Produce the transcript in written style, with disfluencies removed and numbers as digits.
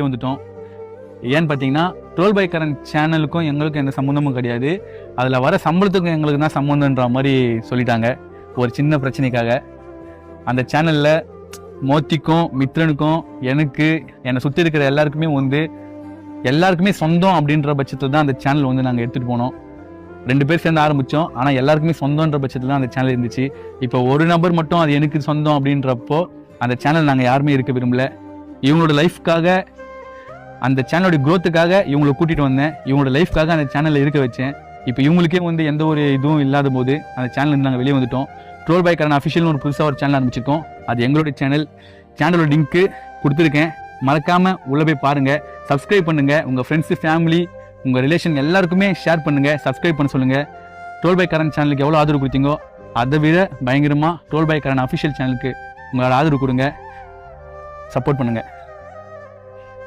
வந்துட்டோம். ஏன்னு பார்த்தீங்கன்னா ட்ரோல் பை கரண் சேனலுக்கும் எங்களுக்கும் எந்த சம்மந்தமும் கிடையாது. அதில் வர சம்பளத்துக்கும் எங்களுக்கு தான் சம்மந்தன்ற மாதிரி சொல்லிட்டாங்க ஒரு சின்ன பிரச்சனைக்காக. அந்த சேனலில் மோத்திக்கும் மித்ரனுக்கும் எனக்கு என்னை சுற்றி இருக்கிற எல்லாருக்குமே சொந்தம் அப்படின்ற பட்சத்தில் தான் அந்த சேனல் வந்து நாங்கள் எடுத்துகிட்டு போனோம். 2 பேர் சேர்ந்து ஆரம்பித்தோம். ஆனால் எல்லாருக்குமே சொந்தன்ற பட்சத்தில் தான் அந்த சேனல் இருந்துச்சு. இப்போ ஒரு நபர் மட்டும் அது எனக்கு சொந்தம் அப்படின்றப்போ அந்த சேனல் நாங்கள் யாருமே இருக்க விரும்பல. இவங்களோட லைஃப்காக அந்த சேனலோட க்ரோத்துக்காக இவங்களை கூட்டிகிட்டு வந்தேன். இவங்களோட லைஃப்காக அந்த சேனலில் இருக்க வச்சேன். இப்போ இவங்களுக்கே வந்து எந்த ஒரு இதுவும் இல்லாத போது அந்த சேனல் நாங்கள் வெளியே வந்துட்டோம். ட்ரோல் பை கரண் அஃபிஷியல்னு ஒரு புதுசாக ஒரு சேனல் ஆரம்பிச்சிருக்கோம். அது எங்களுடைய சேனலோட லிங்க்கு கொடுத்துருக்கேன். மறக்காமல் உள்ளே போய் பாருங்கள், சப்ஸ்கிரைப் பண்ணுங்கள். உங்கள் ஃப்ரெண்ட்ஸு, ஃபேமிலி, உங்கள் ரிலேஷன் எல்லாருக்குமே ஷேர் பண்ணுங்கள், சப்ஸ்கிரைப் பண்ண சொல்லுங்கள். ட்ரோல் பை கரண் சேனலுக்கு எவ்வளோ ஆதரவு கொடுத்தீங்கோ அதை விட பயங்கரமாக ட்ரோல் பை கரண் அஃபிஷியல் சேனலுக்கு உங்களோட ஆதரவு கொடுங்க, சப்போர்ட் பண்ணுங்கள்.